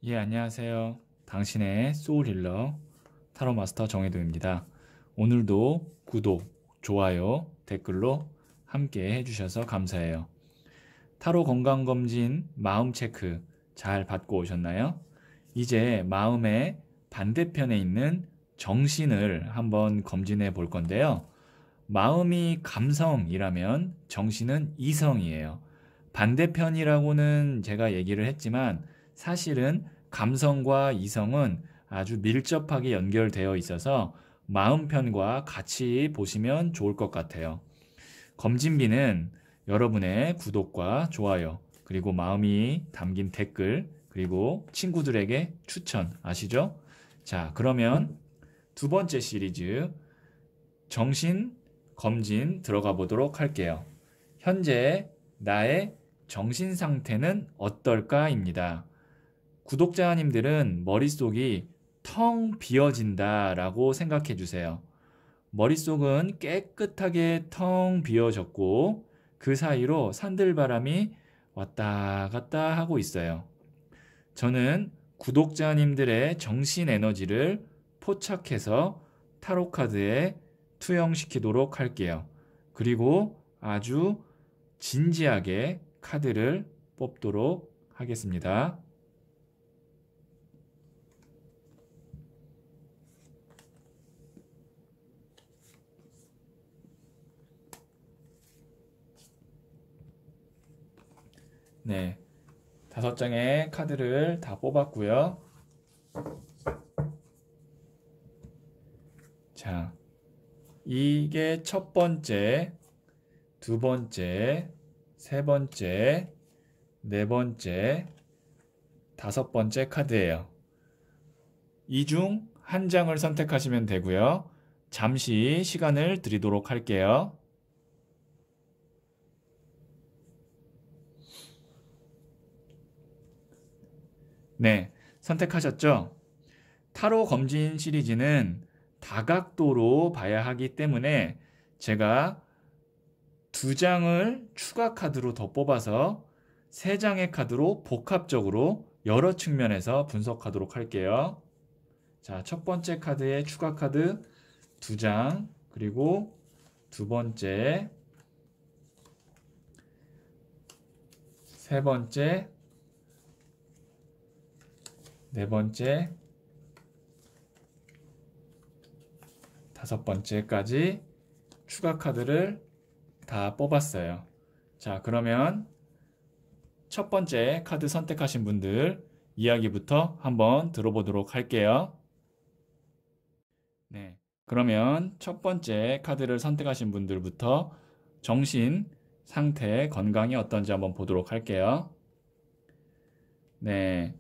예, 안녕하세요. 당신의 소울힐러 타로 마스터 정혜도입니다. 오늘도 구독, 좋아요, 댓글로 함께 해주셔서 감사해요. 타로 건강검진 마음 체크 잘 받고 오셨나요? 이제 마음의 반대편에 있는 정신을 한번 검진해 볼 건데요. 마음이 감성이라면 정신은 이성이에요. 반대편이라고는 제가 얘기를 했지만 사실은 감성과 이성은 아주 밀접하게 연결되어 있어서 마음편과 같이 보시면 좋을 것 같아요. 검진비는 여러분의 구독과 좋아요, 그리고 마음이 담긴 댓글, 그리고 친구들에게 추천 아시죠? 자, 그러면 두 번째 시리즈 정신 검진 들어가 보도록 할게요. 현재 나의 정신 상태는 어떨까입니다. 구독자님들은 머릿속이 텅 비어진다 라고 생각해 주세요. 머릿속은 깨끗하게 텅 비어졌고 그 사이로 산들바람이 왔다 갔다 하고 있어요. 저는 구독자님들의 정신 에너지를 포착해서 타로카드에 투영시키도록 할게요. 그리고 아주 진지하게 카드를 뽑도록 하겠습니다. 네, 5장의 카드를 다 뽑았고요. 자, 이게 첫 번째, 두 번째, 세 번째, 네 번째, 5번째 카드예요. 이 중 한 장을 선택하시면 되고요. 잠시 시간을 드리도록 할게요. 네, 선택하셨죠? 타로 검진 시리즈는 다각도로 봐야 하기 때문에 제가 2장을 추가 카드로 더 뽑아서 3장의 카드로 복합적으로 여러 측면에서 분석하도록 할게요. 자, 첫 번째 카드에 추가 카드 2장, 그리고 두 번째, 세 번째, 네 번째, 5번째까지 추가 카드를 다 뽑았어요. 자, 그러면 첫 번째 카드 선택하신 분들 이야기부터 한번 들어보도록 할게요. 네, 그러면 첫 번째 카드를 선택하신 분들부터 정신 상태, 건강이 어떤지 한번 보도록 할게요. 네,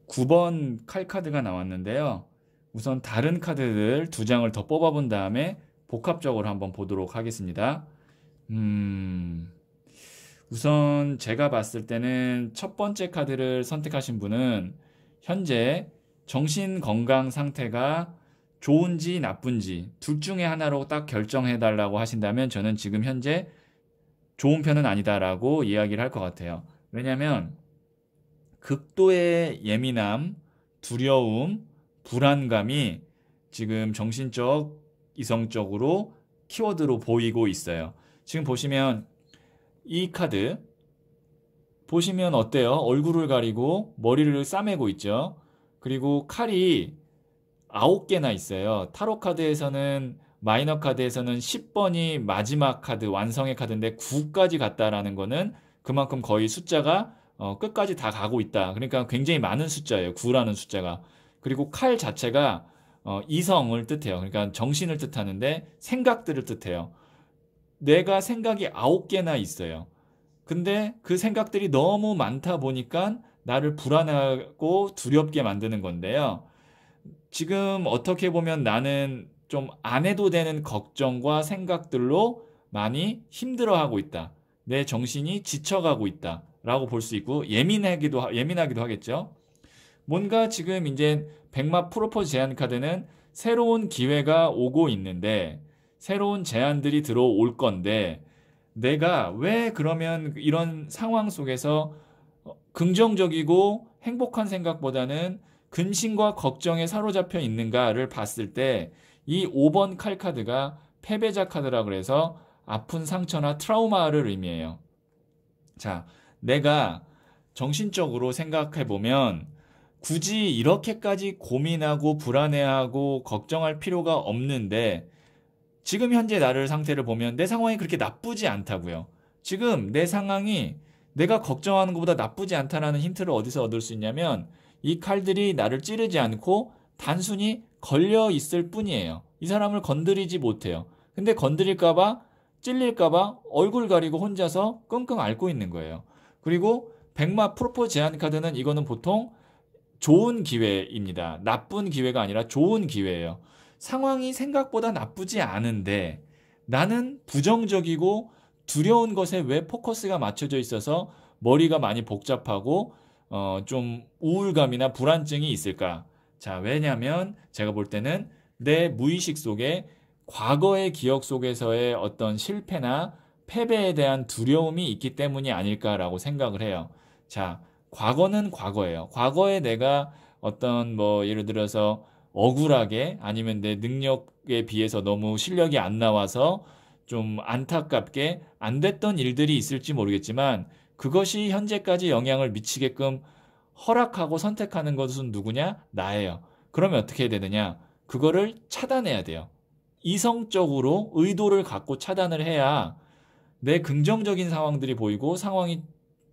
9번 칼카드가 나왔는데요. 우선 다른 카드들 2장을 더 뽑아본 다음에 복합적으로 한번 보도록 하겠습니다. 우선 제가 봤을 때는 첫 번째 카드를 선택하신 분은 현재 정신 건강 상태가 좋은지 나쁜지 둘 중에 하나로 딱 결정해 달라고 하신다면 저는 지금 현재 좋은 편은 아니다라고 이야기를 할 것 같아요. 왜냐하면 극도의 예민함, 두려움, 불안감이 지금 정신적, 이성적으로 키워드로 보이고 있어요. 지금 보시면 이 카드 보시면 어때요? 얼굴을 가리고 머리를 싸매고 있죠. 그리고 칼이 9개나 있어요. 타로 카드에서는 마이너 카드에서는 10번이 마지막 카드 완성의 카드인데 9까지 갔다라는 거는 그만큼 거의 숫자가 끝까지 다 가고 있다. 그러니까 굉장히 많은 숫자예요. 9라는 숫자가. 그리고 칼 자체가 이성을 뜻해요. 그러니까 정신을 뜻하는데 생각들을 뜻해요. 내가 생각이 9개나 있어요. 근데 그 생각들이 너무 많다 보니까 나를 불안하고 두렵게 만드는 건데요. 지금 어떻게 보면 나는 좀 안 해도 되는 걱정과 생각들로 많이 힘들어하고 있다. 내 정신이 지쳐가고 있다. 라고 볼 수 있고, 예민하기도 하겠죠. 뭔가 지금 이제 백마 프로포즈 제안 카드는 새로운 기회가 오고 있는데, 새로운 제안들이 들어올 건데, 내가 왜 그러면 이런 상황 속에서 긍정적이고 행복한 생각보다는 근심과 걱정에 사로잡혀 있는가를 봤을 때 이 5번 칼카드가 패배자 카드라 그래서 아픈 상처나 트라우마를 의미해요. 자, 내가 정신적으로 생각해 보면 굳이 이렇게까지 고민하고 불안해하고 걱정할 필요가 없는데 지금 현재 나를 상태를 보면 내 상황이 그렇게 나쁘지 않다고요. 지금 내 상황이 내가 걱정하는 것보다 나쁘지 않다라는 힌트를 어디서 얻을 수 있냐면 이 칼들이 나를 찌르지 않고 단순히 걸려 있을 뿐이에요. 이 사람을 건드리지 못해요. 근데 건드릴까봐 찔릴까봐 얼굴 가리고 혼자서 끙끙 앓고 있는 거예요. 그리고 백마 프로포 제한 카드는 이거는 보통 좋은 기회입니다. 나쁜 기회가 아니라 좋은 기회예요. 상황이 생각보다 나쁘지 않은데 나는 부정적이고 두려운 것에 왜 포커스가 맞춰져 있어서 머리가 많이 복잡하고 좀 우울감이나 불안증이 있을까? 자, 왜냐면 제가 볼 때는 내 무의식 속에 과거의 기억 속에서의 어떤 실패나 패배에 대한 두려움이 있기 때문이 아닐까라고 생각을 해요. 자, 과거는 과거예요. 과거에 내가 어떤 뭐 예를 들어서 억울하게 아니면 내 능력에 비해서 너무 실력이 안 나와서 좀 안타깝게 안 됐던 일들이 있을지 모르겠지만 그것이 현재까지 영향을 미치게끔 허락하고 선택하는 것은 누구냐? 나예요. 그러면 어떻게 해야 되느냐? 그거를 차단해야 돼요. 이성적으로 의도를 갖고 차단을 해야 내 긍정적인 상황들이 보이고 상황이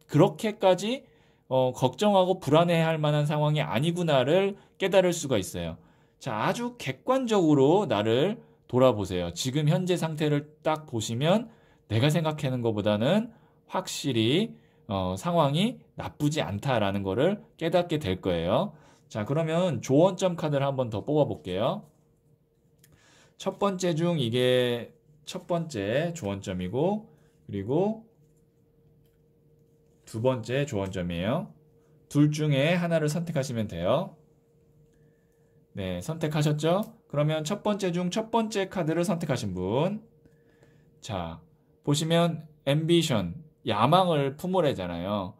그렇게까지 걱정하고 불안해할 만한 상황이 아니구나를 깨달을 수가 있어요. 자, 아주 객관적으로 나를 돌아보세요. 지금 현재 상태를 딱 보시면 내가 생각하는 것보다는 확실히 상황이 나쁘지 않다라는 거를 깨닫게 될 거예요. 자, 그러면 조언점 카드를 한번 더 뽑아볼게요. 첫 번째 중 이게 첫 번째 조언점이고 그리고 두 번째 조언점이에요. 둘 중에 하나를 선택하시면 돼요. 네, 선택하셨죠? 그러면 첫 번째 중 첫 번째 카드를 선택하신 분. 자, 보시면 앰비션, 야망을 품으래잖아요.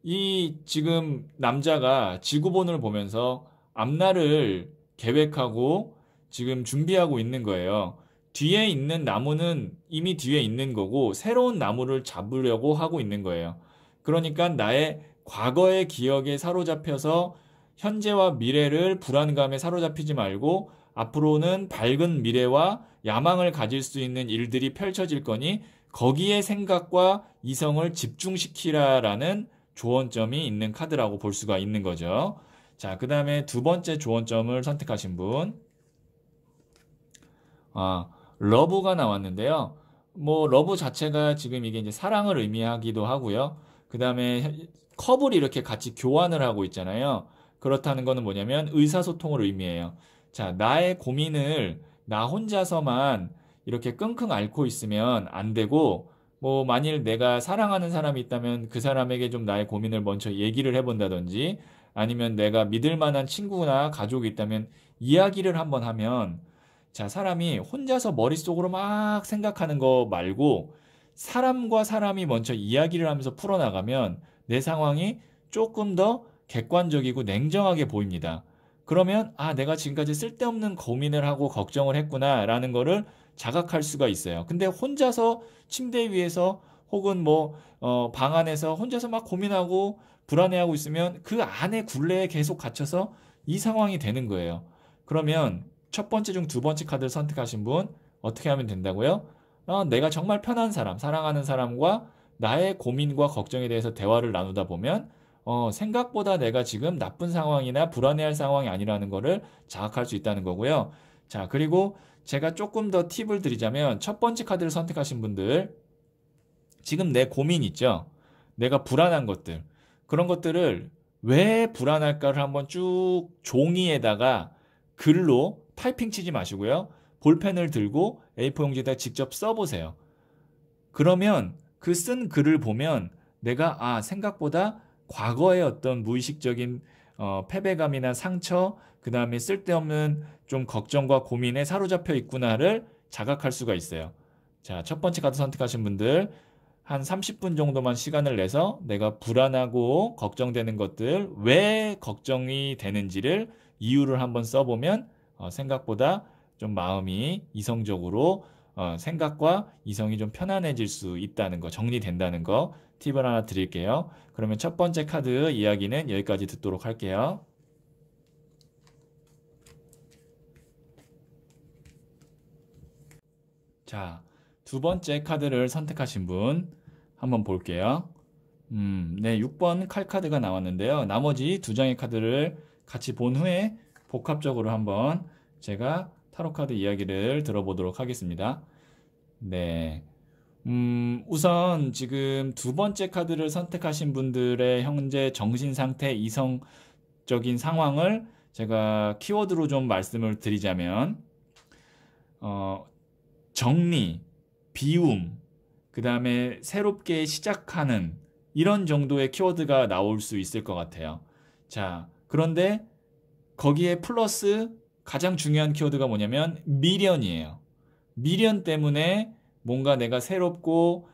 이 지금 남자가 지구본을 보면서 앞날을 계획하고 지금 준비하고 있는 거예요. 뒤에 있는 나무는 이미 뒤에 있는 거고 새로운 나무를 잡으려고 하고 있는 거예요. 그러니까 나의 과거의 기억에 사로잡혀서 현재와 미래를 불안감에 사로잡히지 말고 앞으로는 밝은 미래와 야망을 가질 수 있는 일들이 펼쳐질 거니 거기에 생각과 이성을 집중시키라라는 조언점이 있는 카드라고 볼 수가 있는 거죠. 자, 그 다음에 두 번째 조언점을 선택하신 분. 러브가 나왔는데요. 뭐, 러브 자체가 지금 이게 이제 사랑을 의미하기도 하고요. 그 다음에 컵을 이렇게 같이 교환을 하고 있잖아요. 그렇다는 거는 뭐냐면 의사소통을 의미해요. 자, 나의 고민을 나 혼자서만 이렇게 끙끙 앓고 있으면 안 되고, 뭐, 만일 내가 사랑하는 사람이 있다면 그 사람에게 좀 나의 고민을 먼저 얘기를 해본다든지, 아니면 내가 믿을 만한 친구나 가족이 있다면 이야기를 한번 하면, 자, 사람이 혼자서 머릿속으로 막 생각하는 거 말고, 사람과 사람이 먼저 이야기를 하면서 풀어나가면 내 상황이 조금 더 객관적이고 냉정하게 보입니다. 그러면 내가 지금까지 쓸데없는 고민을 하고 걱정을 했구나라는 거를 자각할 수가 있어요. 근데 혼자서 침대 위에서 혹은 뭐 방 안에서 혼자서 막 고민하고 불안해하고 있으면 그 안에 굴레에 계속 갇혀서 이 상황이 되는 거예요. 그러면 첫 번째 중 두 번째 카드를 선택하신 분 어떻게 하면 된다고요? 내가 정말 편한 사람, 사랑하는 사람과 나의 고민과 걱정에 대해서 대화를 나누다 보면 생각보다 내가 지금 나쁜 상황이나 불안해할 상황이 아니라는 거를 자각할 수 있다는 거고요. 자, 그리고 제가 조금 더 팁을 드리자면 첫 번째 카드를 선택하신 분들 지금 내 고민 있죠? 내가 불안한 것들 그런 것들을 왜 불안할까를 한번 쭉 종이에다가 글로 타이핑 치지 마시고요. 볼펜을 들고 A4 용지에다 직접 써보세요. 그러면 그 쓴 글을 보면 내가 생각보다 과거의 어떤 무의식적인 패배감이나 상처, 그 다음에 쓸데없는 좀 걱정과 고민에 사로잡혀 있구나를 자각할 수가 있어요. 자, 첫 번째 카드 선택하신 분들 한 30분 정도만 시간을 내서 내가 불안하고 걱정되는 것들, 왜 걱정이 되는지를 이유를 한번 써보면 생각보다 좀 마음이 이성적으로 생각과 이성이 좀 편안해질 수 있다는 거, 정리된다는 거 팁을 하나 드릴게요. 그러면 첫 번째 카드 이야기는 여기까지 듣도록 할게요. 자, 두 번째 카드를 선택하신 분 한번 볼게요. 네, 6번 칼 카드가 나왔는데요. 나머지 두 장의 카드를 같이 본 후에 복합적으로 한번 제가 타로 카드 이야기를 들어보도록 하겠습니다. 네. 우선 지금 두 번째 카드를 선택하신 분들의 현재 정신 상태, 이성적인 상황을 제가 키워드로 좀 말씀을 드리자면, 정리, 비움, 그 다음에 새롭게 시작하는 이런 정도의 키워드가 나올 수 있을 것 같아요. 자, 그런데 거기에 플러스 가장 중요한 키워드가 뭐냐면 미련이에요. 미련 때문에 뭔가 내가 새롭고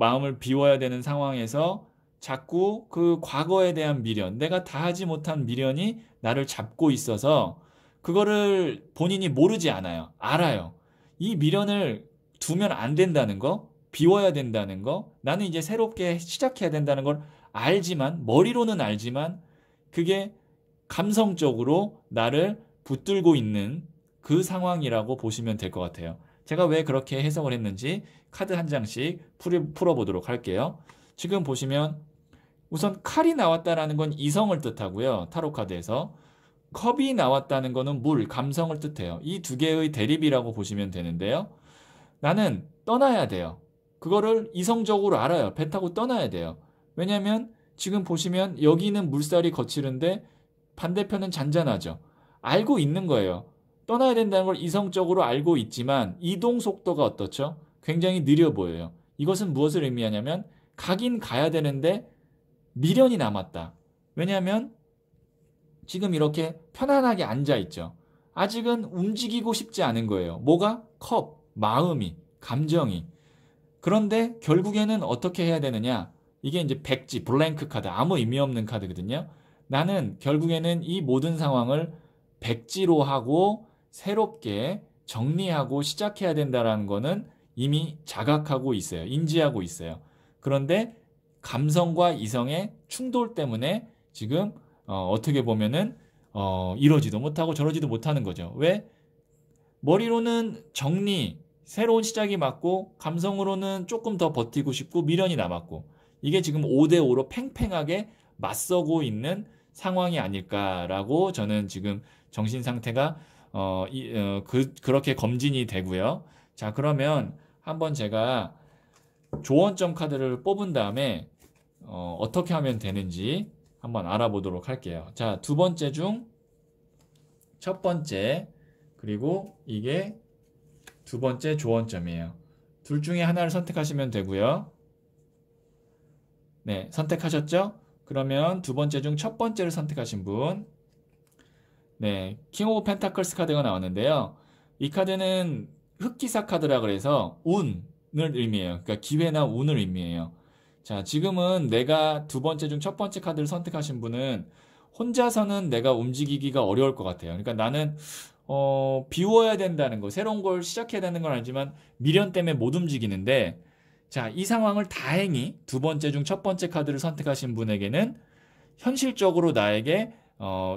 마음을 비워야 되는 상황에서 자꾸 그 과거에 대한 미련, 내가 다 하지 못한 미련이 나를 잡고 있어서 그거를 본인이 모르지 않아요. 알아요. 이 미련을 두면 안 된다는 거, 비워야 된다는 거, 나는 이제 새롭게 시작해야 된다는 걸 알지만, 머리로는 알지만 그게 감성적으로 나를 붙들고 있는 그 상황이라고 보시면 될 것 같아요. 제가 왜 그렇게 해석을 했는지 카드 한 장씩 풀어보도록 할게요. 지금 보시면 우선 칼이 나왔다라는 건 이성을 뜻하고요. 타로 카드에서. 컵이 나왔다는 거는 물, 감성을 뜻해요. 이 두 개의 대립이라고 보시면 되는데요. 나는 떠나야 돼요. 그거를 이성적으로 알아요. 배 타고 떠나야 돼요. 왜냐하면 지금 보시면 여기는 물살이 거칠은데 반대편은 잔잔하죠. 알고 있는 거예요. 떠나야 된다는 걸 이성적으로 알고 있지만 이동 속도가 어떻죠? 굉장히 느려 보여요. 이것은 무엇을 의미하냐면 가긴 가야 되는데 미련이 남았다. 왜냐하면 지금 이렇게 편안하게 앉아 있죠. 아직은 움직이고 싶지 않은 거예요. 뭐가? 컵, 마음이, 감정이. 그런데 결국에는 어떻게 해야 되느냐? 이게 이제 백지, 블랭크 카드, 아무 의미 없는 카드거든요. 나는 결국에는 이 모든 상황을 백지로 하고 새롭게 정리하고 시작해야 된다는 거는 이미 자각하고 있어요. 인지하고 있어요. 그런데 감성과 이성의 충돌 때문에 지금 어떻게 보면은 이러지도 못하고 저러지도 못하는 거죠. 왜? 머리로는 정리, 새로운 시작이 맞고 감성으로는 조금 더 버티고 싶고 미련이 남았고 이게 지금 5대5로 팽팽하게 맞서고 있는 상황이 아닐까라고 저는 지금 정신 상태가 그렇게 검진이 되고요. 자, 그러면 한번 제가 조언점 카드를 뽑은 다음에 어떻게 하면 되는지 한번 알아보도록 할게요. 자, 두 번째 중 첫 번째 그리고 이게 두 번째 조언점이에요. 둘 중에 하나를 선택하시면 되고요. 네, 선택하셨죠? 그러면 두 번째 중 첫 번째를 선택하신 분, 네, 킹 오브 펜타클스 카드가 나왔는데요. 이 카드는 흑기사 카드라 그래서 운을 의미해요. 그러니까 기회나 운을 의미해요. 자, 지금은 내가 두 번째 중 첫 번째 카드를 선택하신 분은 혼자서는 내가 움직이기가 어려울 것 같아요. 그러니까 나는 비워야 된다는 거, 새로운 걸 시작해야 되는 건 알지만 미련 때문에 못 움직이는데, 자, 이 상황을 다행히 두 번째 중 첫 번째 카드를 선택하신 분에게는 현실적으로 나에게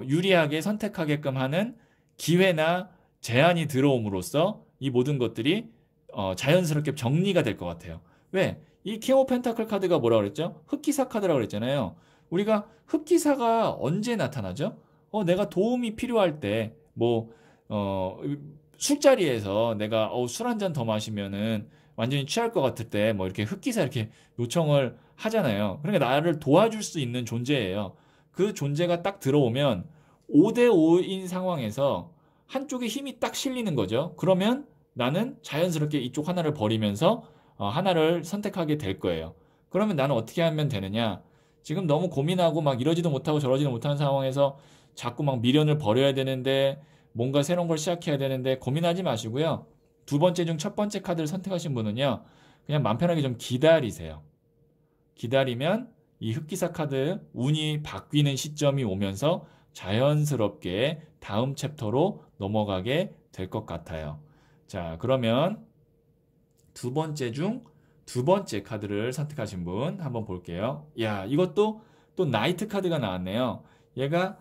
유리하게 선택하게끔 하는 기회나 제안이 들어옴으로써 이 모든 것들이 자연스럽게 정리가 될 것 같아요. 왜? 이 킹 오브 펜타클 카드가 뭐라고 그랬죠? 흑기사 카드라고 그랬잖아요. 우리가 흑기사가 언제 나타나죠? 내가 도움이 필요할 때, 술자리에서 내가 술 한 잔 더 마시면은 완전히 취할 것 같을 때, 이렇게 흑기사 이렇게 요청을 하잖아요. 그러니까 나를 도와줄 수 있는 존재예요. 그 존재가 딱 들어오면 5대5인 상황에서 한쪽에 힘이 딱 실리는 거죠. 그러면 나는 자연스럽게 이쪽 하나를 버리면서 하나를 선택하게 될 거예요. 그러면 나는 어떻게 하면 되느냐? 지금 너무 고민하고 막 이러지도 못하고 저러지도 못하는 상황에서 자꾸 막 미련을 버려야 되는데 뭔가 새로운 걸 시작해야 되는데 고민하지 마시고요. 두 번째 중 첫 번째 카드를 선택하신 분은요. 그냥 맘 편하게 좀 기다리세요. 기다리면 이 흑기사 카드 운이 바뀌는 시점이 오면서 자연스럽게 다음 챕터로 넘어가게 될 것 같아요. 자, 그러면 두 번째 중 두 번째 카드를 선택하신 분 한번 볼게요. 야, 이것도 또 나이트 카드가 나왔네요. 얘가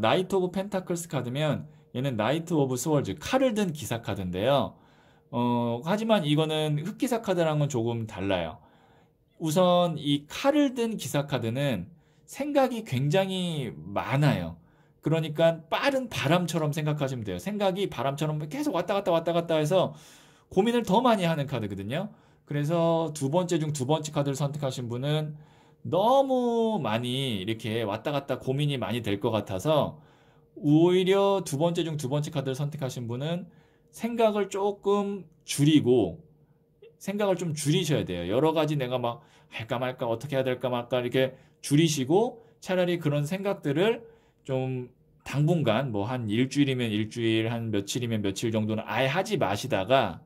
나이트 오브 펜타클스 카드면 얘는 나이트 오브 스월즈 칼을 든 기사 카드인데요. 하지만 이거는 흑기사 카드랑은 조금 달라요. 우선 이 칼을 든 기사 카드는 생각이 굉장히 많아요. 그러니까 빠른 바람처럼 생각하시면 돼요. 생각이 바람처럼 계속 왔다 갔다 왔다 갔다 해서 고민을 더 많이 하는 카드거든요. 그래서 두 번째 중 두 번째 카드를 선택하신 분은 너무 많이 이렇게 왔다 갔다 고민이 많이 될 것 같아서 오히려 두 번째 중 두 번째 카드를 선택하신 분은 생각을 조금 줄이고 생각을 좀 줄이셔야 돼요. 여러 가지 내가 막 할까 말까 어떻게 해야 될까 말까 이렇게 줄이시고 차라리 그런 생각들을 좀 당분간 뭐 한 일주일이면 일주일, 한 며칠이면 며칠 정도는 아예 하지 마시다가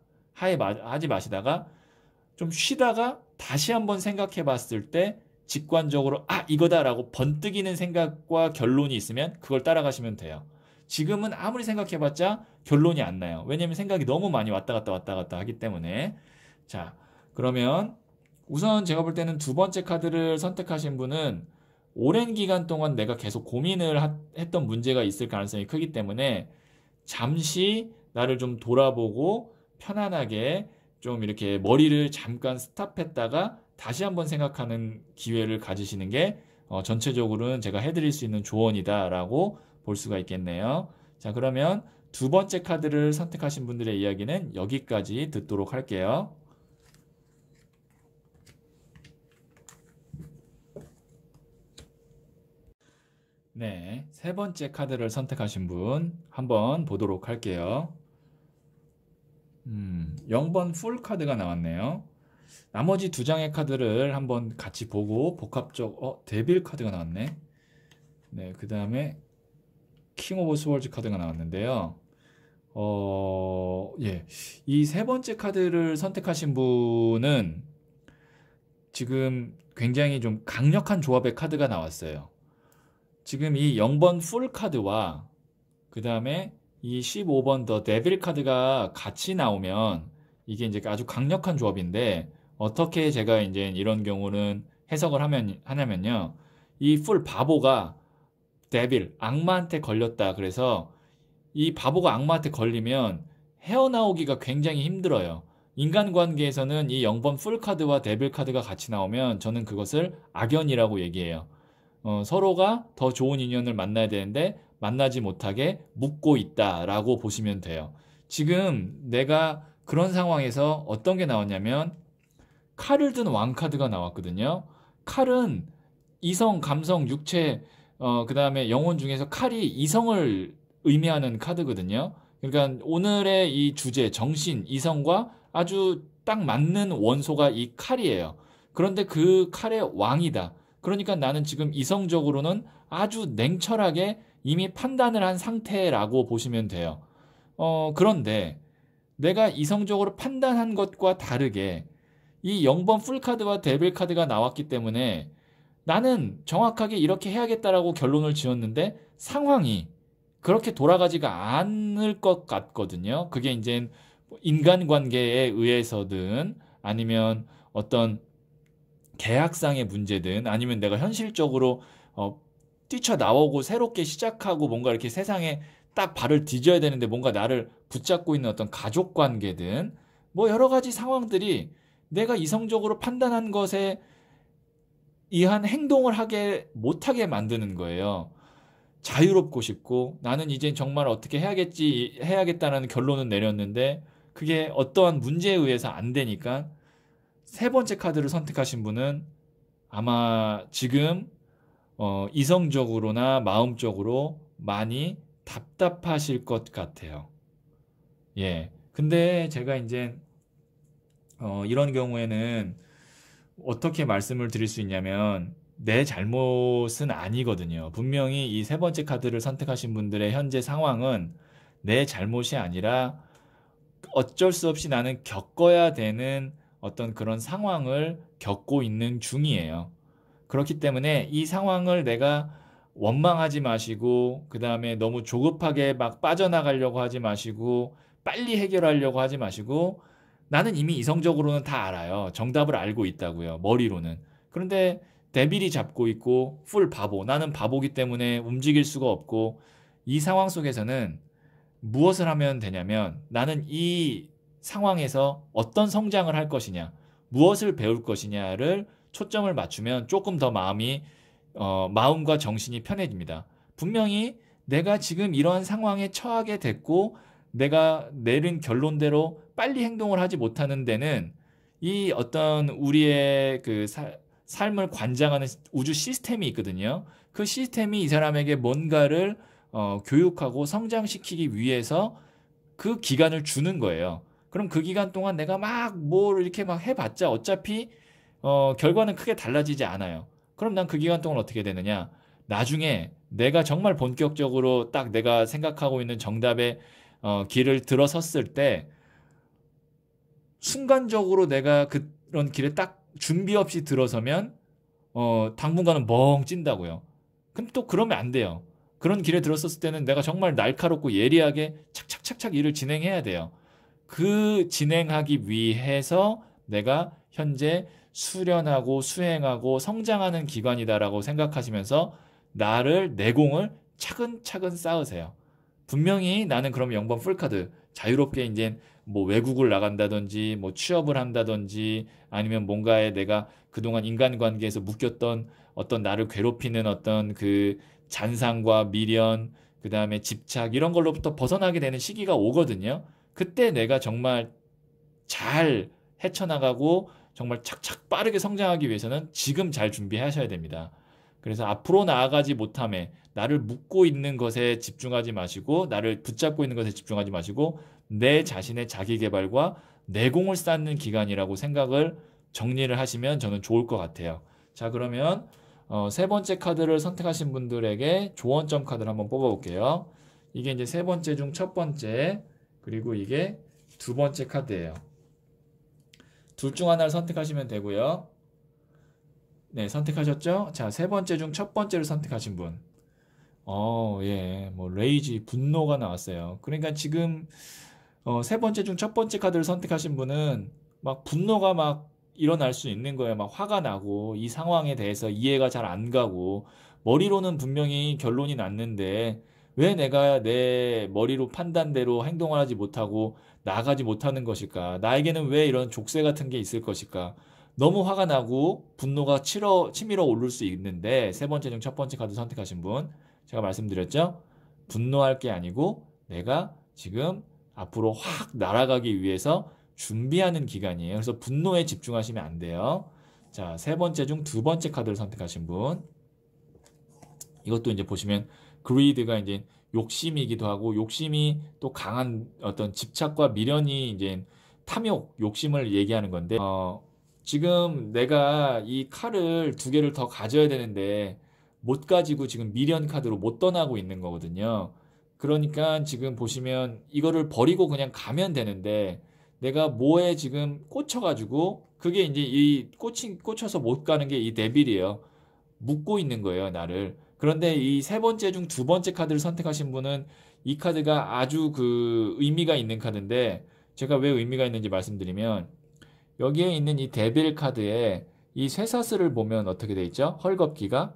좀 쉬다가 다시 한번 생각해 봤을 때 직관적으로 이거다라고 번뜩이는 생각과 결론이 있으면 그걸 따라가시면 돼요. 지금은 아무리 생각해봤자 결론이 안 나요. 왜냐면 생각이 너무 많이 왔다 갔다 하기 때문에. 자, 그러면 우선 제가 볼 때는 두 번째 카드를 선택하신 분은 오랜 기간 동안 내가 계속 고민을 했던 문제가 있을 가능성이 크기 때문에 잠시 나를 좀 돌아보고 편안하게 좀 이렇게 머리를 잠깐 스탑했다가 다시 한번 생각하는 기회를 가지시는 게 전체적으로는 제가 해드릴 수 있는 조언이다라고 볼 수가 있겠네요. 자, 그러면 두 번째 카드를 선택하신 분들의 이야기는 여기까지 듣도록 할게요. 네, 세 번째 카드를 선택하신 분 한번 보도록 할게요. 0번 풀 카드가 나왔네요. 나머지 두 장의 카드를 한번 같이 보고 데빌 카드가 나왔네. 네, 그 다음에 킹 오브 스월즈 카드가 나왔는데요. 예. 이 세 번째 카드를 선택하신 분은 지금 굉장히 좀 강력한 조합의 카드가 나왔어요. 지금 이 0번 풀 카드와 그 다음에 이 15번 더 데빌 카드가 같이 나오면 이게 이제 아주 강력한 조합인데 어떻게 제가 이제 이런 경우는 해석을 하냐면요. 이 풀 바보가 데빌, 악마한테 걸렸다. 그래서 이 바보가 악마한테 걸리면 헤어나오기가 굉장히 힘들어요. 인간관계에서는 이 0번 풀 카드와 데빌 카드가 같이 나오면 저는 그것을 악연이라고 얘기해요. 서로가 더 좋은 인연을 만나야 되는데 만나지 못하게 묶고 있다라고 보시면 돼요. 지금 내가 그런 상황에서 어떤 게 나왔냐면 칼을 든 왕 카드가 나왔거든요. 칼은 이성, 감성, 육체, 그 다음에 영혼 중에서 칼이 이성을 의미하는 카드거든요. 그러니까 오늘의 이 주제, 정신, 이성과 아주 딱 맞는 원소가 이 칼이에요. 그런데 그 칼의 왕이다. 그러니까 나는 지금 이성적으로는 아주 냉철하게 이미 판단을 한 상태라고 보시면 돼요. 그런데 내가 이성적으로 판단한 것과 다르게 이 0번 풀카드와 데빌 카드가 나왔기 때문에 나는 정확하게 이렇게 해야겠다라고 결론을 지었는데 상황이 그렇게 돌아가지가 않을 것 같거든요. 그게 이제 인간관계에 의해서든 아니면 어떤 계약상의 문제든 아니면 내가 현실적으로 뛰쳐나오고 새롭게 시작하고 뭔가 이렇게 세상에 딱 발을 디뎌야 되는데 뭔가 나를 붙잡고 있는 어떤 가족 관계든 뭐 여러 가지 상황들이 내가 이성적으로 판단한 것에 의한 행동을 못하게 만드는 거예요. 자유롭고 싶고 나는 이제 정말 어떻게 해야겠다는 결론은 내렸는데 그게 어떠한 문제에 의해서 안 되니까 세 번째 카드를 선택하신 분은 아마 지금 이성적으로나 마음적으로 많이 답답하실 것 같아요. 예. 근데 제가 이제 이런 경우에는 어떻게 말씀을 드릴 수 있냐면 내 잘못은 아니거든요. 분명히 이 세 번째 카드를 선택하신 분들의 현재 상황은 내 잘못이 아니라 어쩔 수 없이 나는 겪어야 되는 어떤 그런 상황을 겪고 있는 중이에요. 그렇기 때문에 이 상황을 내가 원망하지 마시고 그 다음에 너무 조급하게 막 빠져나가려고 하지 마시고 빨리 해결하려고 하지 마시고 나는 이미 이성적으로는 다 알아요. 정답을 알고 있다고요. 머리로는. 그런데 데빌이 잡고 있고 풀 바보. 나는 바보기 때문에 움직일 수가 없고 이 상황 속에서는 무엇을 하면 되냐면 나는 이 상황에서 어떤 성장을 할 것이냐, 무엇을 배울 것이냐를 초점을 맞추면 조금 더 마음과 정신이 편해집니다. 분명히 내가 지금 이러한 상황에 처하게 됐고 내가 내린 결론대로 빨리 행동을 하지 못하는 데는 이 어떤 우리의 그 삶을 관장하는 우주 시스템이 있거든요. 그 시스템이 이 사람에게 뭔가를 교육하고 성장시키기 위해서 그 기간을 주는 거예요. 그럼 그 기간 동안 내가 막 뭘 이렇게 막 해봤자 어차피 결과는 크게 달라지지 않아요. 그럼 난 그 기간 동안 어떻게 되느냐? 나중에 내가 정말 본격적으로 딱 내가 생각하고 있는 정답의 길을 들어섰을 때 순간적으로 내가 그런 길에 딱 준비 없이 들어서면 당분간은 멍 찐다고요. 근데 또 그러면 안 돼요. 그런 길에 들었었을 때는 내가 정말 날카롭고 예리하게 착착착착 일을 진행해야 돼요. 그 진행하기 위해서 내가 현재 수련하고 수행하고 성장하는 기관이다라고 생각하시면서 나를 내공을 차근차근 쌓으세요. 분명히 나는 그럼 0번 풀카드 자유롭게 이제 뭐 외국을 나간다든지 뭐 취업을 한다든지 아니면 뭔가에 내가 그동안 인간관계에서 묶였던 어떤 나를 괴롭히는 어떤 그 잔상과 미련 그 다음에 집착 이런 걸로부터 벗어나게 되는 시기가 오거든요. 그때 내가 정말 잘 헤쳐나가고 정말 착착 빠르게 성장하기 위해서는 지금 잘 준비하셔야 됩니다. 그래서 앞으로 나아가지 못함에 나를 묶고 있는 것에 집중하지 마시고 나를 붙잡고 있는 것에 집중하지 마시고 내 자신의 자기 개발과 내공을 쌓는 기간이라고 생각을 정리를 하시면 저는 좋을 것 같아요. 자, 그러면 세 번째 카드를 선택하신 분들에게 조언점 카드를 한번 뽑아볼게요. 이게 이제 세 번째 중 첫 번째, 그리고 이게 두 번째 카드예요. 둘 중 하나를 선택하시면 되고요. 네, 선택하셨죠? 자, 세 번째 중 첫 번째를 선택하신 분. 예, 뭐 레이지, 분노가 나왔어요. 그러니까 지금 세 번째 중 첫 번째 카드를 선택하신 분은 막 분노가 막 일어날 수 있는 거예요. 막 화가 나고 이 상황에 대해서 이해가 잘 안 가고 머리로는 분명히 결론이 났는데 왜 내가 내 머리로 판단대로 행동을 하지 못하고 나아가지 못하는 것일까? 나에게는 왜 이런 족쇄 같은 게 있을 것일까? 너무 화가 나고 분노가 치밀어 오를 수 있는데 세 번째 중 첫 번째 카드 선택하신 분 제가 말씀드렸죠? 분노할 게 아니고 내가 지금 앞으로 확 날아가기 위해서 준비하는 기간이에요. 그래서 분노에 집중하시면 안 돼요. 자, 세 번째 중 두 번째 카드를 선택하신 분. 이것도 이제 보시면 greed가 이제 욕심이기도 하고 욕심이 또 강한 어떤 집착과 미련이 이제 탐욕, 욕심을 얘기하는 건데 지금 내가 이 칼을 두 개를 더 가져야 되는데 못 가지고 지금 미련 카드로 못 떠나고 있는 거거든요. 그러니까 지금 보시면 이거를 버리고 그냥 가면 되는데 내가 뭐에 지금 꽂혀가지고 그게 이제 꽂혀서 못 가는 게 이 데빌이에요. 묶고 있는 거예요, 나를. 그런데 이 세 번째 중 두 번째 카드를 선택하신 분은 이 카드가 아주 그 의미가 있는 카드인데 제가 왜 의미가 있는지 말씀드리면 여기에 있는 이 데빌 카드에 이 쇠사슬을 보면 어떻게 돼 있죠? 헐겁기가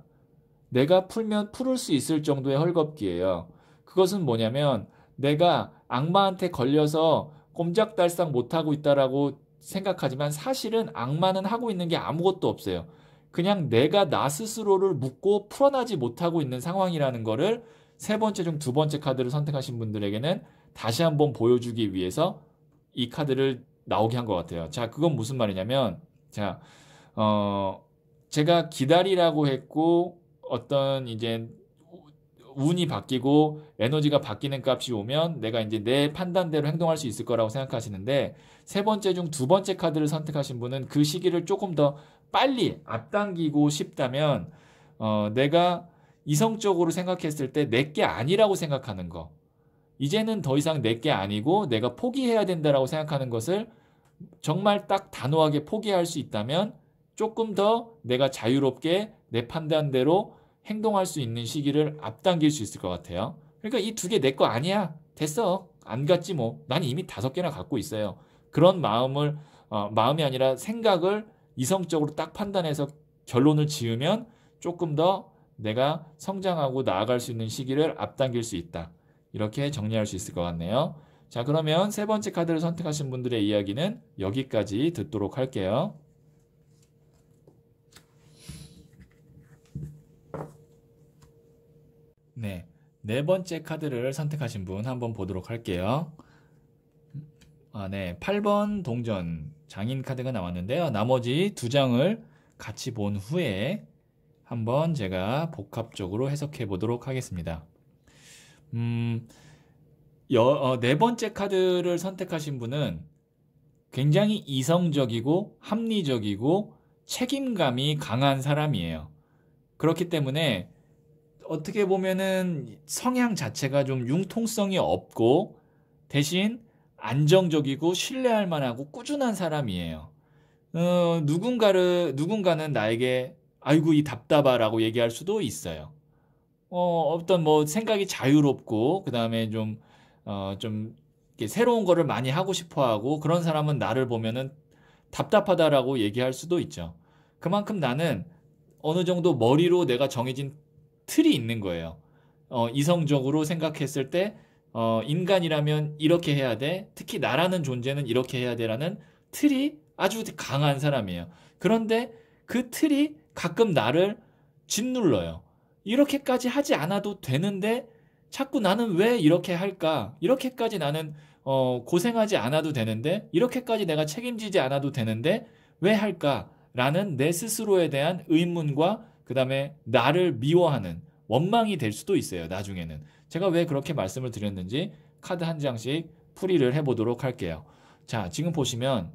내가 풀면 풀을 수 있을 정도의 헐겁기예요. 그것은 뭐냐면 내가 악마한테 걸려서 꼼짝달싹 못하고 있다라고 생각하지만 사실은 악마는 하고 있는 게 아무것도 없어요. 그냥 내가 나 스스로를 묶고 풀어나지 못하고 있는 상황이라는 거를 세 번째 중 두 번째 카드를 선택하신 분들에게는 다시 한번 보여주기 위해서 이 카드를 나오게 한 것 같아요. 자, 그건 무슨 말이냐면, 자, 제가 기다리라고 했고, 어떤 이제 운이 바뀌고 에너지가 바뀌는 값이 오면 내가 이제 내 판단대로 행동할 수 있을 거라고 생각하시는데 세 번째 중 두 번째 카드를 선택하신 분은 그 시기를 조금 더 빨리 앞당기고 싶다면 내가 이성적으로 생각했을 때 내게 아니라고 생각하는 거 이제는 더 이상 내게 아니고 내가 포기해야 된다라고 생각하는 것을 정말 딱 단호하게 포기할 수 있다면 조금 더 내가 자유롭게 내 판단대로 행동할 수 있는 시기를 앞당길 수 있을 것 같아요. 그러니까 이 두 개 내 거 아니야. 됐어. 안 갔지 뭐. 난 이미 5개나 갖고 있어요. 그런 마음이 아니라 생각을 이성적으로 딱 판단해서 결론을 지으면 조금 더 내가 성장하고 나아갈 수 있는 시기를 앞당길 수 있다. 이렇게 정리할 수 있을 것 같네요. 자, 그러면 세 번째 카드를 선택하신 분들의 이야기는 여기까지 듣도록 할게요. 네, 네 번째 카드를 선택하신 분 한번 보도록 할게요. 네, 8번 동전 장인 카드가 나왔는데요. 나머지 두 장을 같이 본 후에 한번 제가 복합적으로 해석해 보도록 하겠습니다. 네 번째 카드를 선택하신 분은 굉장히 이성적이고 합리적이고 책임감이 강한 사람이에요. 그렇기 때문에 어떻게 보면은 성향 자체가 좀 융통성이 없고 대신 안정적이고 신뢰할 만하고 꾸준한 사람이에요. 누군가는 나에게 아이고 이 답답하라고 얘기할 수도 있어요. 어떤 뭐 생각이 자유롭고 그다음에 좀 이렇게 새로운 거를 많이 하고 싶어 하고 그런 사람은 나를 보면은 답답하다라고 얘기할 수도 있죠. 그만큼 나는 어느 정도 머리로 내가 정해진 틀이 있는 거예요. 이성적으로 생각했을 때 인간이라면 이렇게 해야 돼. 특히 나라는 존재는 이렇게 해야 돼라는 틀이 아주 강한 사람이에요. 그런데 그 틀이 가끔 나를 짓눌러요. 이렇게까지 하지 않아도 되는데 자꾸 나는 왜 이렇게 할까? 이렇게까지 나는 고생하지 않아도 되는데 이렇게까지 내가 책임지지 않아도 되는데 왜 할까? 라는 내 스스로에 대한 의문과 그 다음에 나를 미워하는 원망이 될 수도 있어요. 나중에는. 제가 왜 그렇게 말씀을 드렸는지 카드 한 장씩 풀이를 해보도록 할게요. 자, 지금 보시면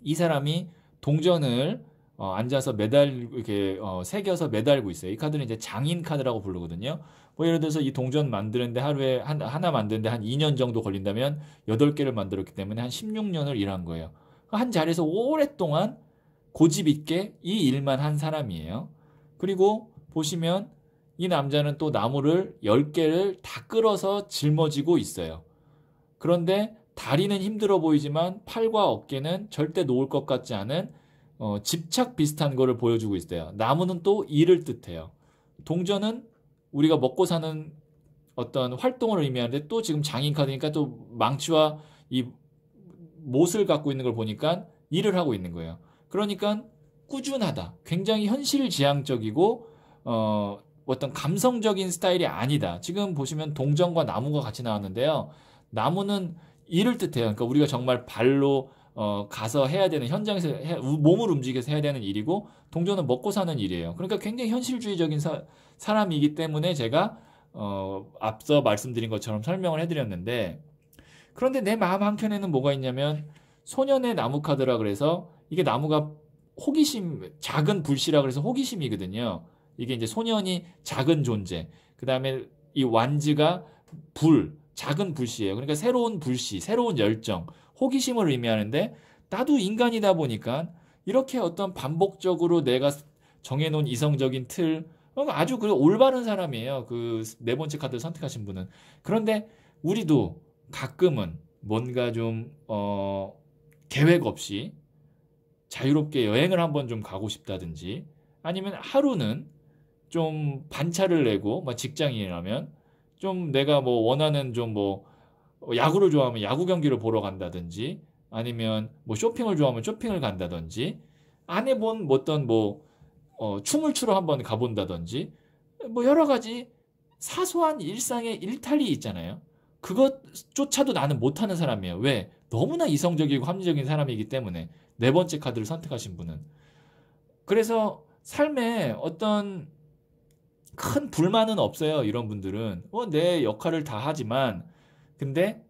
이 사람이 동전을 앉아서 이렇게 새겨서 매달고 있어요. 이 카드는 이제 장인 카드라고 부르거든요. 뭐 예를 들어서 이 동전 만드는데 하루에 하나 만드는데 한 2년 정도 걸린다면 8개를 만들었기 때문에 한 16년을 일한 거예요. 한 자리에서 오랫동안 고집 있게 이 일만 한 사람이에요. 그리고 보시면 이 남자는 또 나무를 10개를 다 끌어서 짊어지고 있어요. 그런데 다리는 힘들어 보이지만 팔과 어깨는 절대 놓을 것 같지 않은 집착 비슷한 거를 보여주고 있어요. 나무는 또 일을 뜻해요. 동전은 우리가 먹고 사는 어떤 활동을 의미하는데 또 지금 장인 카드니까 또 망치와 이 못을 갖고 있는 걸 보니까 일을 하고 있는 거예요. 그러니까 꾸준하다. 굉장히 현실지향적이고 어떤 감성적인 스타일이 아니다. 지금 보시면 동전과 나무가 같이 나왔는데요. 나무는 일을 뜻해요. 그러니까 우리가 정말 발로 가서 해야 되는 현장에서 몸을 움직여서 해야 되는 일이고 동전은 먹고 사는 일이에요. 그러니까 굉장히 현실주의적인 사람이기 때문에 제가 앞서 말씀드린 것처럼 설명을 해드렸는데 그런데 내 마음 한켠에는 뭐가 있냐면 소년의 나무 카드라 그래서 이게 나무가 호기심, 작은 불씨라 그래서 호기심이거든요. 이게 이제 소년이 작은 존재. 그 다음에 이 완즈가 작은 불씨예요. 그러니까 새로운 불씨, 새로운 열정, 호기심을 의미하는데 나도 인간이다 보니까 이렇게 어떤 반복적으로 내가 정해놓은 이성적인 틀, 아주 그 올바른 사람이에요. 그 네 번째 카드 선택하신 분은. 그런데 우리도 가끔은 뭔가 좀 계획 없이 자유롭게 여행을 한번 좀 가고 싶다든지 아니면 하루는 좀 반차를 내고 직장인이라면 좀 내가 뭐 원하는 좀 뭐 야구를 좋아하면 야구 경기를 보러 간다든지 아니면 뭐 쇼핑을 좋아하면 쇼핑을 간다든지 안 해본 어떤 춤을 추러 한번 가본다든지 뭐 여러 가지 사소한 일상의 일탈이 있잖아요. 그것조차도 나는 못하는 사람이에요. 왜? 너무나 이성적이고 합리적인 사람이기 때문에 네 번째 카드를 선택하신 분은. 그래서 삶에 어떤 큰 불만은 없어요. 이런 분들은. 내 역할을 다 하지만 근데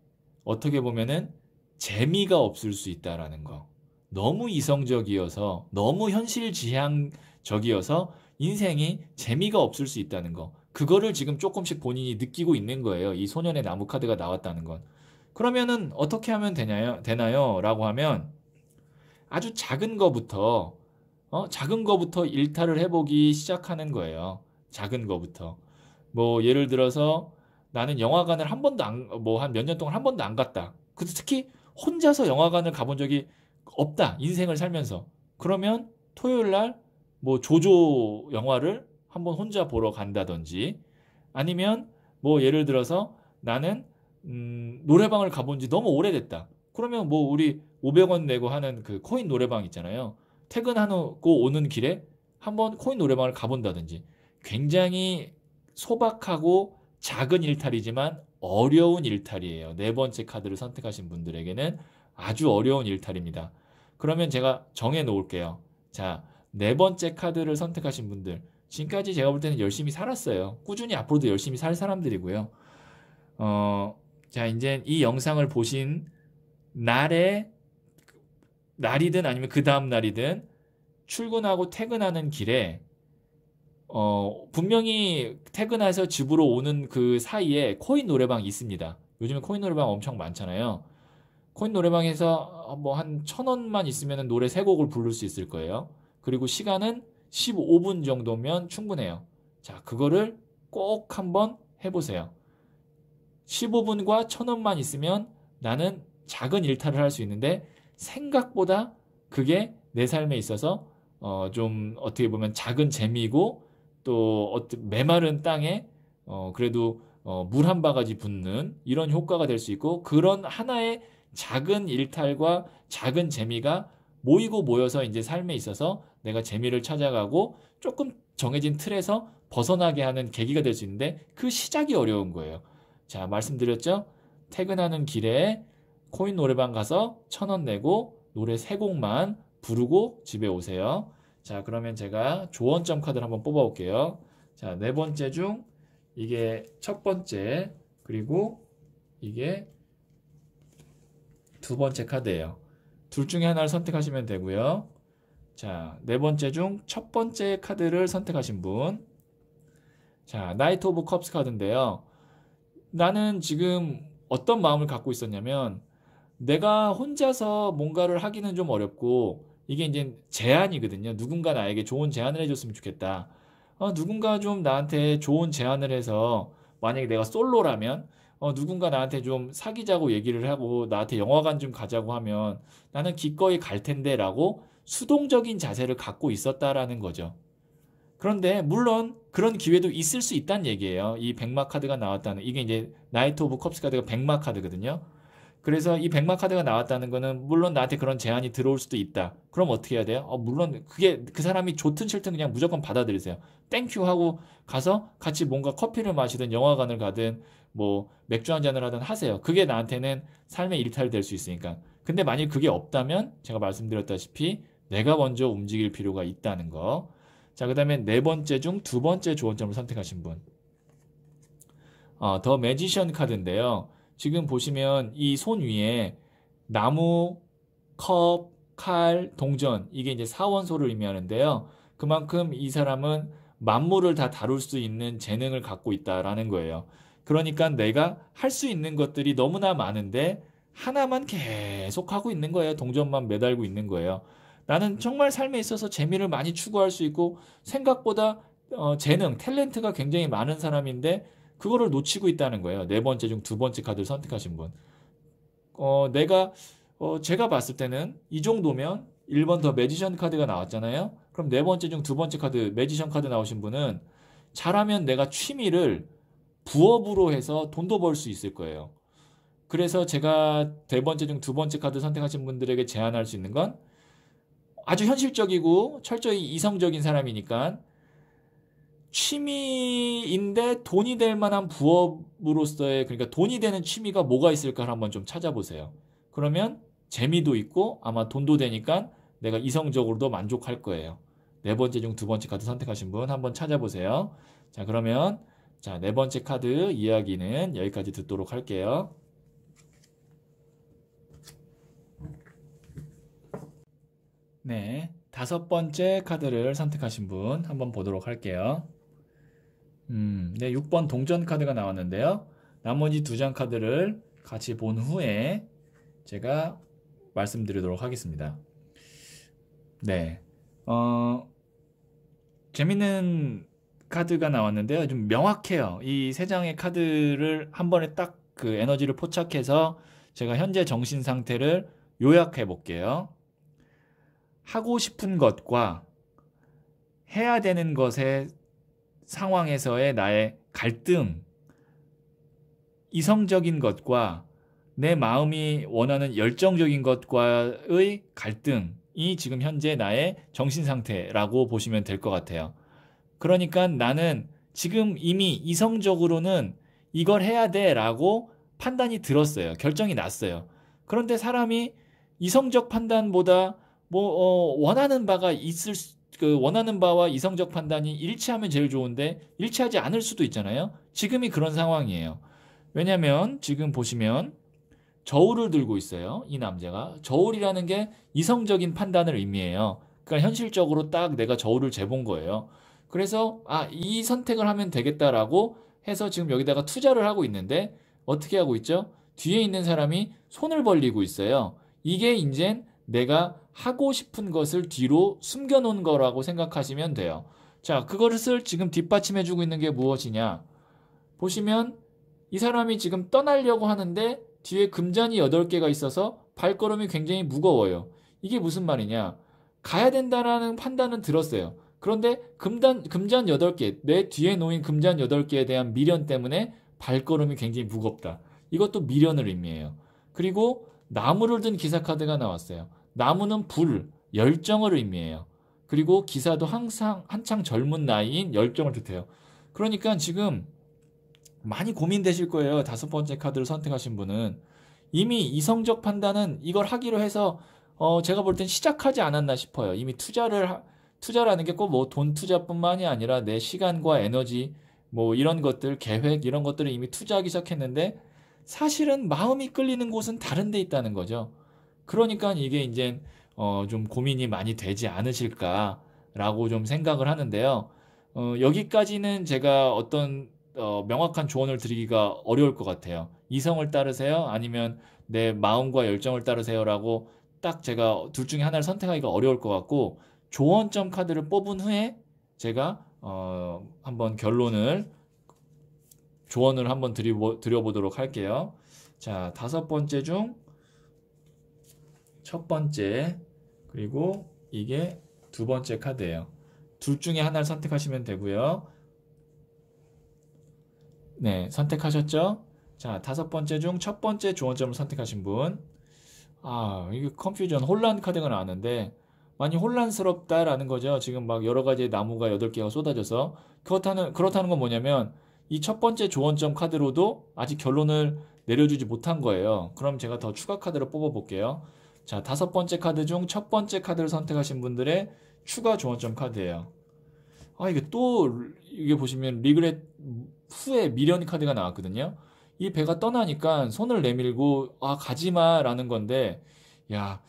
어떻게 보면은 재미가 없을 수 있다라는 거. 너무 이성적이어서 너무 현실지향적이어서 인생이 재미가 없을 수 있다는 거. 그거를 지금 조금씩 본인이 느끼고 있는 거예요. 이 소년의 나무 카드가 나왔다는 건. 그러면은 어떻게 하면 되나요? 라고 하면 아주 작은 거부터 일탈을 해보기 시작하는 거예요. 작은 거부터. 뭐 예를 들어서 나는 영화관을 한 번도 뭐 한 몇 년 동안 한 번도 안 갔다. 특히 혼자서 영화관을 가본 적이 없다. 인생을 살면서. 그러면 토요일 날 뭐 조조 영화를 한번 혼자 보러 간다든지 아니면 뭐 예를 들어서 나는 노래방을 가본 지 너무 오래됐다. 그러면 뭐 우리 500원 내고 하는 그 코인 노래방 있잖아요. 퇴근하고 오는 길에 한번 코인 노래방을 가본다든지 굉장히 소박하고 작은 일탈이지만 어려운 일탈이에요. 네 번째 카드를 선택하신 분들에게는 아주 어려운 일탈입니다. 그러면 제가 정해 놓을게요. 자, 네 번째 카드를 선택하신 분들. 지금까지 제가 볼 때는 열심히 살았어요. 꾸준히 앞으로도 열심히 살 사람들이고요. 자, 이제 이 영상을 보신 날이든 아니면 그 다음 날이든 출근하고 퇴근하는 길에 분명히 퇴근해서 집으로 오는 그 사이에 코인 노래방이 있습니다. 요즘에 코인 노래방 엄청 많잖아요. 코인 노래방에서 뭐 한 1,000원만 있으면 노래 3곡을 부를 수 있을 거예요. 그리고 시간은 15분 정도면 충분해요. 자, 그거를 꼭 한번 해보세요. 15분과 1,000원만 있으면 나는 작은 일탈을 할 수 있는데 생각보다 그게 내 삶에 있어서 좀 어떻게 보면 작은 재미고 또 메마른 땅에 그래도 물 한 바가지 붓는 이런 효과가 될 수 있고 그런 하나의 작은 일탈과 작은 재미가 모이고 모여서 이제 삶에 있어서 내가 재미를 찾아가고 조금 정해진 틀에서 벗어나게 하는 계기가 될 수 있는데 그 시작이 어려운 거예요. 자, 말씀드렸죠? 퇴근하는 길에 코인 노래방 가서 1,000원 내고 노래 3곡만 부르고 집에 오세요. 자, 그러면 제가 조언점 카드를 한번 뽑아 볼게요. 자, 네 번째 중 이게 첫 번째 그리고 이게 두 번째 카드예요. 둘 중에 하나를 선택하시면 되고요. 자, 네 번째 중 첫 번째 카드를 선택하신 분. 자, 나이트 오브 컵스 카드인데요. 나는 지금 어떤 마음을 갖고 있었냐면 내가 혼자서 뭔가를 하기는 좀 어렵고 이게 이제 제안이거든요. 누군가 나에게 좋은 제안을 해줬으면 좋겠다. 누군가 좀 나한테 좋은 제안을 해서 만약에 내가 솔로라면 누군가 나한테 좀 사귀자고 얘기를 하고 나한테 영화관 좀 가자고 하면 나는 기꺼이 갈 텐데라고 수동적인 자세를 갖고 있었다라는 거죠. 그런데 물론 그런 기회도 있을 수 있다는 얘기예요. 이 백마 카드가 나왔다는 이게 이제 나이트 오브 컵스 카드가 백마 카드거든요. 그래서 이 백마 카드가 나왔다는 거는 물론 나한테 그런 제안이 들어올 수도 있다. 그럼 어떻게 해야 돼요? 물론 그게 그 사람이 좋든 싫든 그냥 무조건 받아들이세요. 땡큐 하고 가서 같이 뭔가 커피를 마시든 영화관을 가든 뭐 맥주 한 잔을 하든 하세요. 그게 나한테는 삶의 일탈이 될 수 있으니까. 근데 만약 그게 없다면 제가 말씀드렸다시피 내가 먼저 움직일 필요가 있다는 거. 자, 그 다음에 네 번째 중 두 번째 조언점을 선택하신 분. 더 매지션 카드인데요. 지금 보시면 이 손 위에 나무, 컵, 칼, 동전 이게 이제 사원소를 의미하는데요. 그만큼 이 사람은 만물을 다 다룰 수 있는 재능을 갖고 있다라는 거예요. 그러니까 내가 할 수 있는 것들이 너무나 많은데 하나만 계속 하고 있는 거예요. 동전만 매달고 있는 거예요. 나는 정말 삶에 있어서 재미를 많이 추구할 수 있고 생각보다 재능, 탤런트가 굉장히 많은 사람인데 그거를 놓치고 있다는 거예요. 네 번째 중 두 번째 카드를 선택하신 분. 제가 봤을 때는 이 정도면 1번 더 매지션 카드가 나왔잖아요. 그럼 네 번째 중 두 번째 카드, 매지션 카드 나오신 분은 잘하면 내가 취미를 부업으로 해서 돈도 벌 수 있을 거예요. 그래서 제가 네 번째 중 두 번째 카드 선택하신 분들에게 제안할 수 있는 건 아주 현실적이고 철저히 이성적인 사람이니까 취미인데 돈이 될 만한 부업으로서의 그러니까 돈이 되는 취미가 뭐가 있을까를 한번 좀 찾아보세요. 그러면 재미도 있고 아마 돈도 되니까 내가 이성적으로도 만족할 거예요. 네 번째 중 두 번째 카드 선택하신 분 한번 찾아보세요. 자, 그러면 자, 네 번째 카드 이야기는 여기까지 듣도록 할게요. 네, 다섯 번째 카드를 선택하신 분 한번 보도록 할게요. 네, 6번 동전 카드가 나왔는데요. 나머지 두 장 카드를 같이 본 후에 제가 말씀드리도록 하겠습니다. 네. 재밌는 카드가 나왔는데요. 좀 명확해요. 이 세 장의 카드를 한 번에 딱 그 에너지를 포착해서 제가 현재 정신 상태를 요약해 볼게요. 하고 싶은 것과 해야 되는 것의 상황에서의 나의 갈등, 이성적인 것과 내 마음이 원하는 열정적인 것과의 갈등이 지금 현재 나의 정신 상태라고 보시면 될 것 같아요. 그러니까 나는 지금 이미 이성적으로는 이걸 해야 돼 라고 판단이 들었어요. 결정이 났어요. 그런데 사람이 이성적 판단보다 원하는 바가 원하는 바와 이성적 판단이 일치하면 제일 좋은데 일치하지 않을 수도 있잖아요. 지금이 그런 상황이에요. 왜냐면 지금 보시면 저울을 들고 있어요. 이 남자가. 저울이라는 게 이성적인 판단을 의미해요. 그러니까 현실적으로 딱 내가 저울을 재본 거예요. 그래서 이 선택을 하면 되겠다라고 해서 지금 여기다가 투자를 하고 있는데 어떻게 하고 있죠? 뒤에 있는 사람이 손을 벌리고 있어요. 이게 이제 내가 하고 싶은 것을 뒤로 숨겨놓은 거라고 생각하시면 돼요. 자, 그것을 지금 뒷받침해주고 있는 게 무엇이냐? 보시면 이 사람이 지금 떠나려고 하는데 뒤에 금잔이 8개가 있어서 발걸음이 굉장히 무거워요. 이게 무슨 말이냐? 가야 된다라는 판단은 들었어요. 그런데 금잔 8개, 내 뒤에 놓인 금잔 8개에 대한 미련 때문에 발걸음이 굉장히 무겁다. 이것도 미련을 의미해요. 그리고 나무를 든 기사 카드가 나왔어요. 나무는 불, 열정을 의미해요. 그리고 기사도 항상 한창 젊은 나이인 열정을 뜻해요. 그러니까 지금 많이 고민되실 거예요. 5번째 카드를 선택하신 분은. 이미 이성적 판단은 이걸 하기로 해서 제가 볼 땐 시작하지 않았나 싶어요. 이미 투자라는 게 꼭 뭐 돈 투자뿐만이 아니라 내 시간과 에너지 이런 것들, 계획 이런 것들을 이미 투자하기 시작했는데 사실은 마음이 끌리는 곳은 다른 데 있다는 거죠. 그러니까 이게 이제 좀 고민이 많이 되지 않으실까라고 좀 생각을 하는데요. 여기까지는 제가 어떤 명확한 조언을 드리기가 어려울 것 같아요. 이성을 따르세요? 아니면 내 마음과 열정을 따르세요라고 딱 제가 둘 중에 하나를 선택하기가 어려울 것 같고 조언점 카드를 뽑은 후에 제가 한번 조언을 한번 드려보도록 할게요. 자, 5번째 중 첫 번째 그리고 이게 2번째 카드예요. 둘 중에 하나를 선택하시면 되고요. 네, 선택하셨죠? 자, 5번째 중 첫 번째 조언점을 선택하신 분. 이게 컨퓨전 혼란 카드가 나왔는데 많이 혼란스럽다라는 거죠. 지금 막 여러 가지 나무가 8개가 쏟아져서 그렇다는 건 뭐냐면 이 첫 번째 조언점 카드로도 아직 결론을 내려주지 못한 거예요. 그럼 제가 더 추가 카드를 뽑아 볼게요. 자, 5번째 카드 중 첫 번째 카드를 선택하신 분들의 추가 조언점 카드예요. 이게 보시면 리그렛 후에 미련 카드가 나왔거든요. 이 배가 떠나니까 손을 내밀고 가지마라는 건데 야,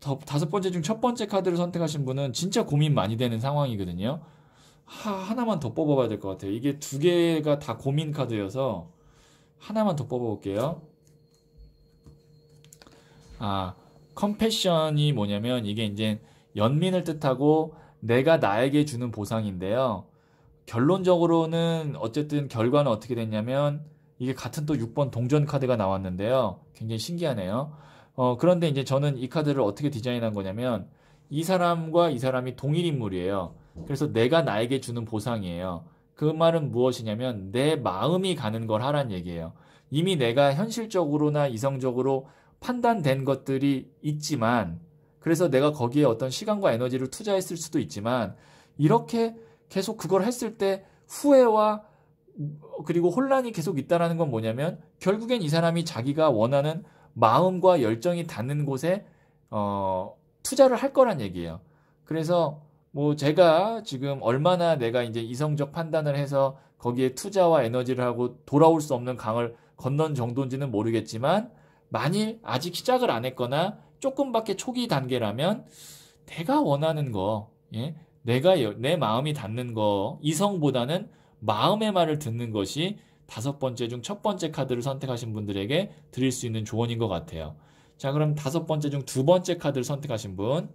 5번째 중 첫 번째 카드를 선택하신 분은 진짜 고민 많이 되는 상황이거든요. 하나만 더 뽑아봐야 될 것 같아요. 이게 2개가 다 고민 카드여서 하나만 더 뽑아볼게요. 컴패션이 뭐냐면 이게 이제 연민을 뜻하고 내가 나에게 주는 보상인데요. 결론적으로는 어쨌든 결과는 어떻게 됐냐면 이게 같은 또 6번 동전 카드가 나왔는데요. 굉장히 신기하네요. 그런데 이제 저는 이 카드를 어떻게 디자인한 거냐면 이 사람과 이 사람이 동일 인물이에요. 그래서 내가 나에게 주는 보상이에요. 그 말은 무엇이냐면 내 마음이 가는 걸 하란 얘기예요. 이미 내가 현실적으로나 이성적으로 판단된 것들이 있지만 그래서 내가 거기에 어떤 시간과 에너지를 투자했을 수도 있지만 이렇게 계속 그걸 했을 때 후회와 그리고 혼란이 계속 있다는 건 뭐냐면 결국엔 이 사람이 자기가 원하는 마음과 열정이 닿는 곳에 투자를 할 거란 얘기예요. 그래서 제가 지금 얼마나 내가 이제 이성적 판단을 해서 거기에 투자와 에너지를 하고 돌아올 수 없는 강을 건넌 정도인지는 모르겠지만 만일 아직 시작을 안 했거나 조금밖에 초기 단계라면 내가 원하는 거, 내가 내 마음이 닿는 거, 이성보다는 마음의 말을 듣는 것이 5번째 중 첫 번째 카드를 선택하신 분들에게 드릴 수 있는 조언인 것 같아요. 자, 그럼 5번째 중 2번째 카드를 선택하신 분.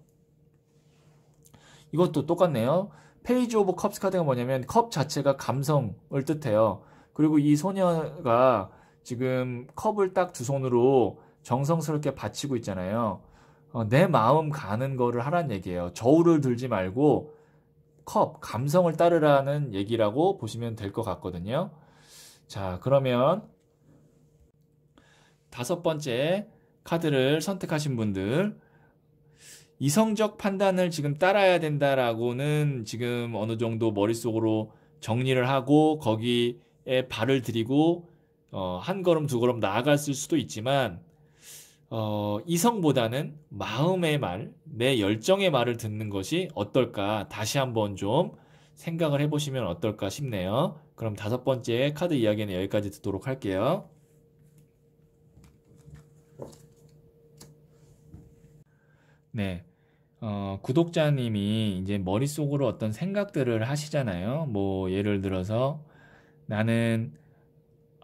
이것도 똑같네요. 페이지 오브 컵스 카드가 뭐냐면 컵 자체가 감성을 뜻해요. 그리고 이 소녀가 지금 컵을 딱 두 손으로 정성스럽게 받치고 있잖아요. 내 마음 가는 거를 하란 얘기예요. 저울을 들지 말고 컵, 감성을 따르라는 얘기라고 보시면 될 것 같거든요. 자, 그러면 5번째 카드를 선택하신 분들, 이성적 판단을 지금 따라야 된다라고는 지금 어느 정도 머릿속으로 정리를 하고 거기에 발을 들이고 한 걸음 두 걸음 나아갔을 수도 있지만 이성보다는 마음의 말, 내 열정의 말을 듣는 것이 어떨까 다시 한번 좀 생각을 해보시면 어떨까 싶네요. 그럼 5번째 카드 이야기는 여기까지 듣도록 할게요. 네. 구독자님이 이제 머릿속으로 어떤 생각들을 하시잖아요. 뭐, 예를 들어서 나는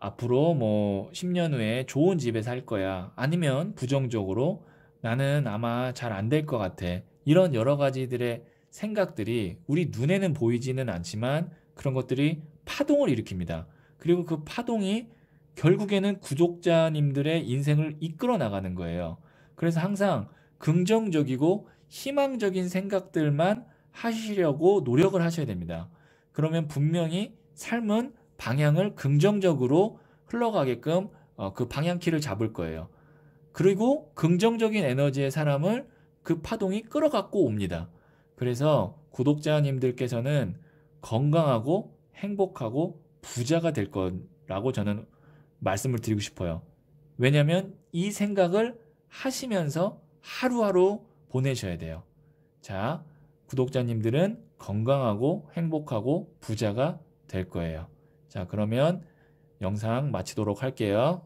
앞으로 뭐 10년 후에 좋은 집에 살 거야. 아니면 부정적으로 나는 아마 잘 안 될 것 같아. 이런 여러 가지들의 생각들이 우리 눈에는 보이지는 않지만 그런 것들이 파동을 일으킵니다. 그리고 그 파동이 결국에는 구독자님들의 인생을 이끌어 나가는 거예요. 그래서 항상 긍정적이고 희망적인 생각들만 하시려고 노력을 하셔야 됩니다. 그러면 분명히 삶은 방향을 긍정적으로 흘러가게끔 그 방향키를 잡을 거예요. 그리고 긍정적인 에너지의 사람을 그 파동이 끌어갖고 옵니다. 그래서 구독자님들께서는 건강하고 행복하고 부자가 될 거라고 저는 말씀을 드리고 싶어요. 왜냐하면 이 생각을 하시면서 하루하루 보내셔야 돼요. 자, 구독자님들은 건강하고 행복하고 부자가 될 거예요. 자, 그러면 영상 마치도록 할게요.